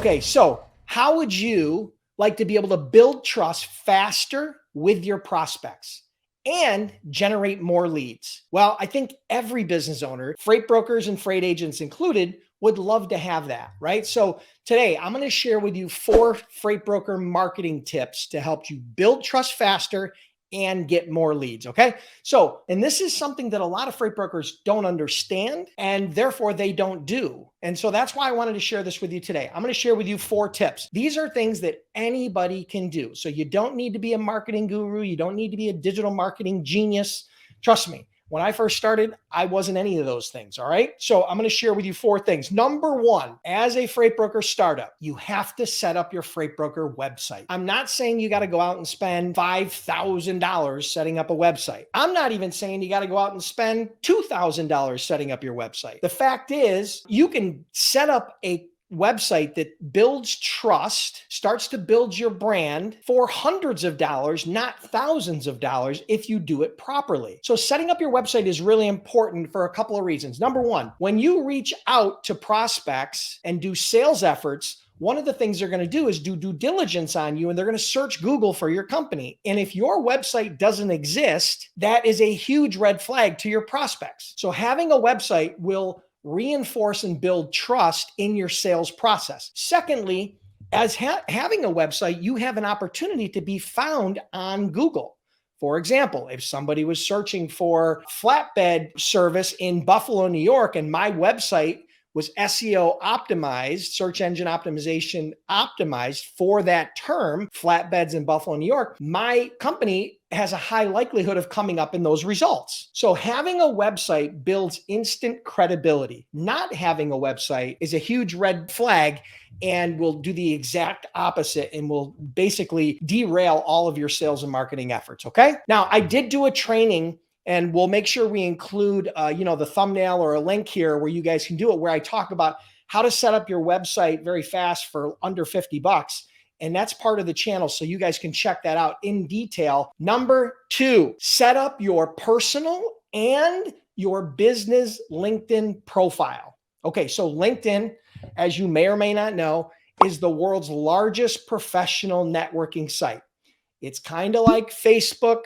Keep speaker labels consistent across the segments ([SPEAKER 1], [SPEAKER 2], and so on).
[SPEAKER 1] Okay, so how would you like to be able to build trust faster with your prospects and generate more leads? Well, I think every business owner, freight brokers and freight agents included, would love to have that, right? So today I'm going to share with you 4 freight broker marketing tips to help you build trust faster and get more leads. Okay. So, and this is something that a lot of freight brokers don't understand and therefore they don't do. And so that's why I wanted to share this with you today. I'm going to share with you 4 tips. These are things that anybody can do. So you don't need to be a marketing guru. You don't need to be a digital marketing genius. Trust me. When I first started, I wasn't any of those things. All right. So I'm going to share with you 4 things. Number 1, as a freight broker startup, you have to set up your freight broker website. I'm not saying you got to go out and spend $5,000 setting up a website. I'm not even saying you got to go out and spend $2,000 setting up your website. The fact is, you can set up a website that builds trust, starts to build your brand for hundreds of dollars, not thousands of dollars, if you do it properly. So setting up your website is really important for a couple of reasons. Number 1, when you reach out to prospects and do sales efforts, one of the things they're going to do is do due diligence on you, and they're going to search Google for your company. And if your website doesn't exist, that is a huge red flag to your prospects. So having a website will reinforce and build trust in your sales process. Secondly, as having a website, you have an opportunity to be found on Google. For example, if somebody was searching for flatbed service in Buffalo, New York, and my website was SEO optimized, search engine optimization optimized for that term, flatbeds in Buffalo, New York, my company has a high likelihood of coming up in those results. So having a website builds instant credibility. Not having a website is a huge red flag and will do the exact opposite and will basically derail all of your sales and marketing efforts. Okay. Now, I did do a training, and we'll make sure we include, the thumbnail or a link here where you guys can do it, where I talk about how to set up your website very fast for under $50. And that's part of the channel. So you guys can check that out in detail. Number 2, set up your personal and your business LinkedIn profile. Okay. So LinkedIn, as you may or may not know, is the world's largest professional networking site. It's kind of like Facebook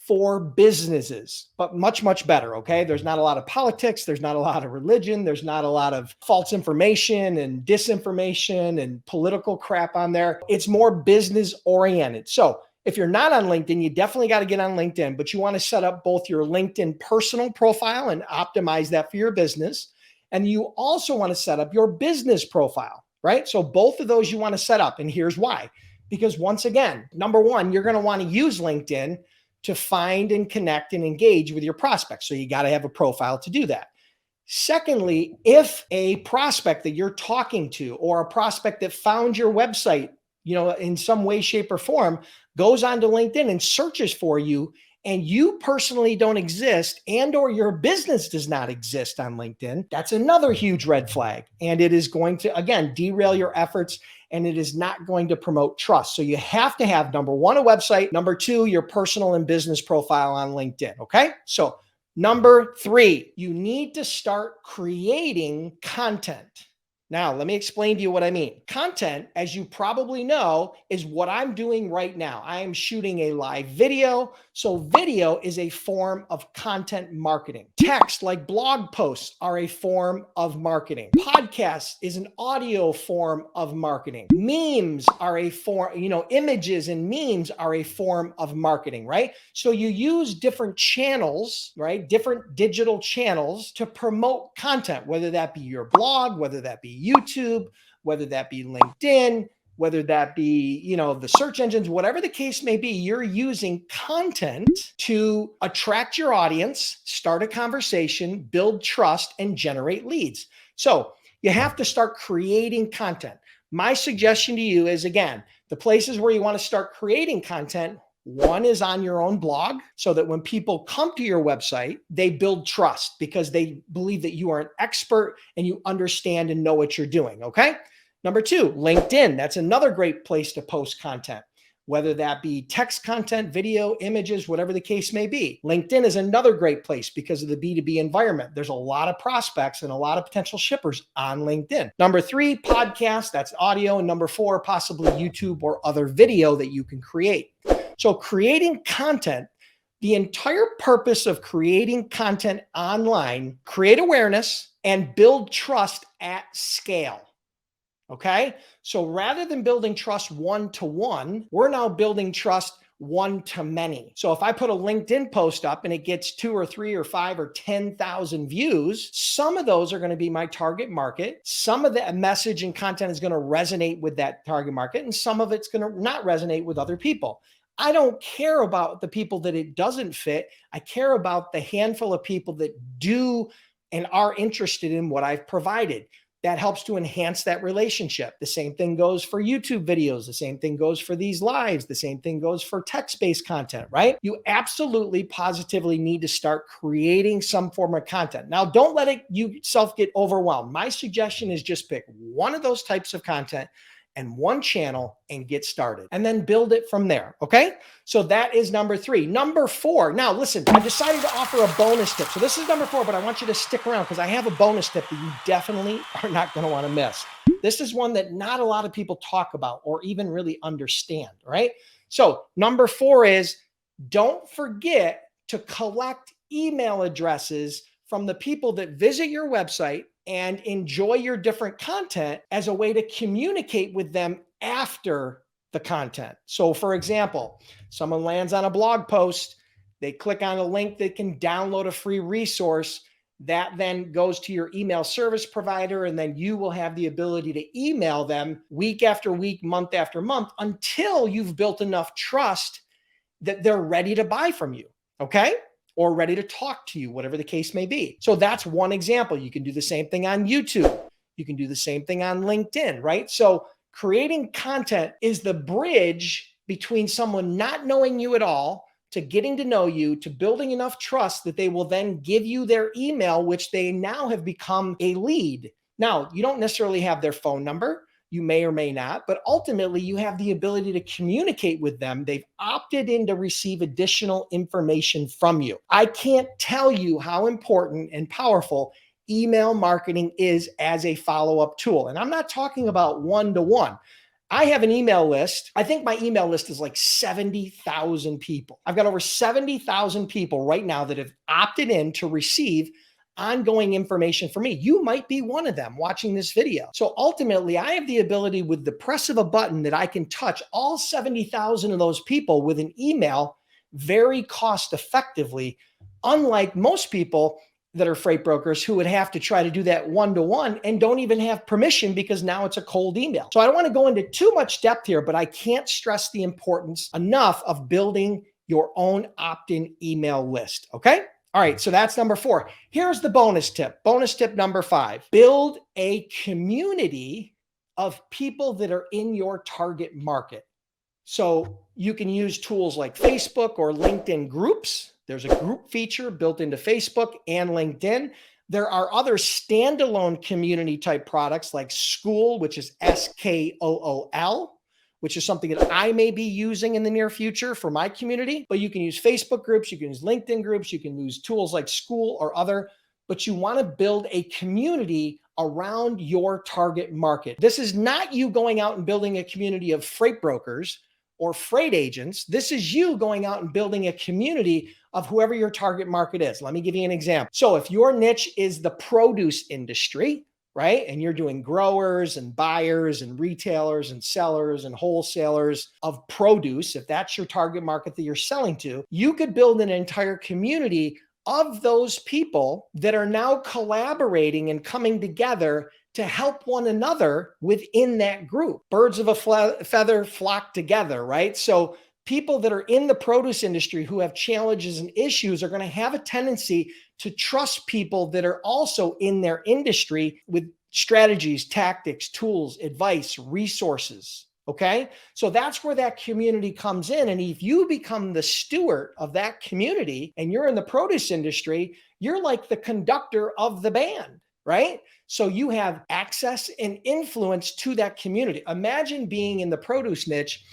[SPEAKER 1] for businesses, but much, much better. Okay. There's not a lot of politics. There's not a lot of religion. There's not a lot of false information and disinformation and political crap on there. It's more business oriented. So if you're not on LinkedIn, you definitely got to get on LinkedIn, but you want to set up both your LinkedIn personal profile and optimize that for your business. And you also want to set up your business profile, right? So both of those you want to set up. And here's why. Because once again, number 1, you're going to want to use LinkedIn to find and connect and engage with your prospects. So you got to have a profile to do that. Secondly, if a prospect that you're talking to or a prospect that found your website, in some way, shape, or form, goes onto LinkedIn and searches for you, and you personally don't exist and or your business does not exist on LinkedIn, that's another huge red flag. And it is going to, again, derail your efforts, and it is not going to promote trust. So you have to have, number 1, a website. Number 2, your personal and business profile on LinkedIn. Okay. So number 3, you need to start creating content. Now, let me explain to you what I mean. Content, as you probably know, is what I'm doing right now. I am shooting a live video. So video is a form of content marketing. Text, like blog posts, are a form of marketing. Podcast is an audio form of marketing. Memes are a form, images and memes are a form of marketing, right? So you use different channels, right? Different digital channels to promote content, whether that be your blog, whether that be YouTube, whether that be LinkedIn, whether that be, the search engines, whatever the case may be, you're using content to attract your audience, start a conversation, build trust, and generate leads. So you have to start creating content. My suggestion to you is, again, the places where you want to start creating content. 1 is on your own blog, so that when people come to your website, they build trust because they believe that you are an expert and you understand and know what you're doing. Okay. Number 2, LinkedIn. That's another great place to post content. whether that be text content, video, images, whatever the case may be. LinkedIn is another great place because of the B2B environment. There's a lot of prospects and a lot of potential shippers on LinkedIn. Number 3, podcast, that's audio. And number 4, possibly YouTube or other video that you can create. So creating content, the entire purpose of creating content online, create awareness and build trust at scale. Okay. So rather than building trust one-to-one, we're now building trust one-to-many. So if I put a LinkedIn post up and it gets 2 or 3 or 5 or 10,000 views, some of those are going to be my target market. Some of the message and content is going to resonate with that target market, and some of it's going to not resonate with other people. I don't care about the people that it doesn't fit. I care about the handful of people that do and are interested in what I've provided. That helps to enhance that relationship. The same thing goes for YouTube videos. The same thing goes for these lives. The same thing goes for text-based content, right? You absolutely positively need to start creating some form of content. Now, don't let yourself get overwhelmed. My suggestion is just pick one of those types of content and one channel and get started, and then build it from there. Okay. So that is number 3. Number 4. Now listen, I decided to offer a bonus tip. So this is number 4, but I want you to stick around because I have a bonus tip that you definitely are not going to want to miss. This is one that not a lot of people talk about or even really understand. Right. So number 4 is don't forget to collect email addresses from the people that visit your website and enjoy your different content as a way to communicate with them after the content. So for example, someone lands on a blog post, they click on a link that can download a free resource that then goes to your email service provider, and then you will have the ability to email them week after week, month after month, until you've built enough trust that they're ready to buy from you. Okay. Or ready to talk to you, whatever the case may be. So that's one example. You can do the same thing on YouTube. You can do the same thing on LinkedIn, right? So creating content is the bridge between someone not knowing you at all to getting to know you, to building enough trust that they will then give you their email, which they now have become a lead. Now, you don't necessarily have their phone number. You may or may not, but ultimately you have the ability to communicate with them. They've opted in to receive additional information from you. I can't tell you how important and powerful email marketing is as a follow-up tool. And I'm not talking about one-to-one. I have an email list. I think my email list is like 70,000 people. I've got over 70,000 people right now that have opted in to receive ongoing information from me. You might be one of them watching this video. So ultimately, I have the ability with the press of a button that I can touch all 70,000 of those people with an email very cost effectively, unlike most people that are freight brokers who would have to try to do that one-to-one and don't even have permission because now it's a cold email. So I don't want to go into too much depth here, but I can't stress the importance enough of building your own opt-in email list. Okay. All right, so that's number 4. Here's the bonus tip. Bonus tip number 5. Build a community of people that are in your target market. So you can use tools like Facebook or LinkedIn groups. There's a group feature built into Facebook and LinkedIn. There are other standalone community type products like Skool, which is Skool, which is something that I may be using in the near future for my community. But you can use Facebook groups, you can use LinkedIn groups, you can use tools like Skool or other, but you want to build a community around your target market. This is not you going out and building a community of freight brokers or freight agents. This is you going out and building a community of whoever your target market is. Let me give you an example. So if your niche is the produce industry, right? And you're doing growers and buyers and retailers and sellers and wholesalers of produce, if that's your target market that you're selling to, you could build an entire community of those people that are now collaborating and coming together to help one another within that group. Birds of a feather flock together, right? So people that are in the produce industry who have challenges and issues are going to have a tendency to trust people that are also in their industry with strategies, tactics, tools, advice, resources. Okay. So that's where that community comes in. And if you become the steward of that community and you're in the produce industry, you're like the conductor of the band, right? So you have access and influence to that community. Imagine being in the produce niche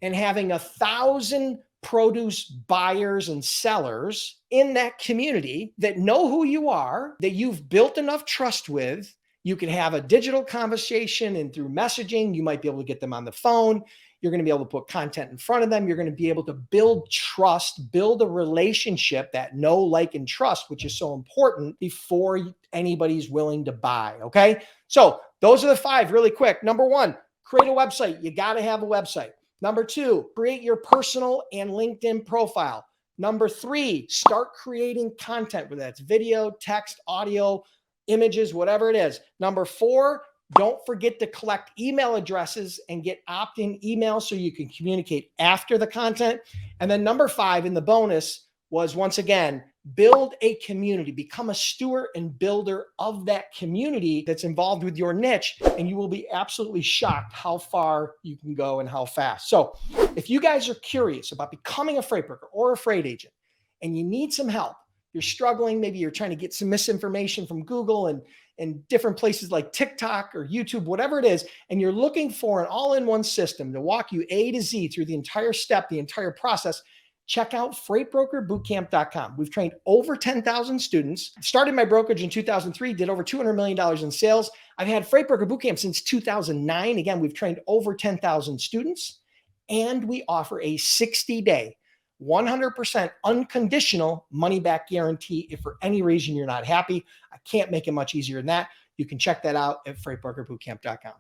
[SPEAKER 1] and having 1,000 produce buyers and sellers in that community that know who you are, that you've built enough trust with. You can have a digital conversation, and through messaging, you might be able to get them on the phone. You're going to be able to put content in front of them. You're going to be able to build trust, build a relationship, that know, like, and trust, which is so important before anybody's willing to buy. Okay. So those are the 5 really quick. Number 1, create a website. You got to have a website. Number 2, create your personal and LinkedIn profile. Number 3, start creating content, whether that's video, text, audio, images, whatever it is. Number 4, don't forget to collect email addresses and get opt-in emails so you can communicate after the content. And then number 5 in the bonus was, once again, build a community, become a steward and builder of that community that's involved with your niche. And you will be absolutely shocked how far you can go and how fast. So if you guys are curious about becoming a freight broker or a freight agent and you need some help, you're struggling, maybe you're trying to get some misinformation from Google and different places like TikTok or YouTube, whatever it is, and you're looking for an all-in-one system to walk you A to Z through the entire step, the entire process, check out freightbrokerbootcamp.com. We've trained over 10,000 students. Started my brokerage in 2003, did over $200 million in sales. I've had Freight Broker Bootcamp since 2009. Again, we've trained over 10,000 students, and we offer a 60-day 100% unconditional money back guarantee if for any reason you're not happy. I can't make it much easier than that. You can check that out at freightbrokerbootcamp.com.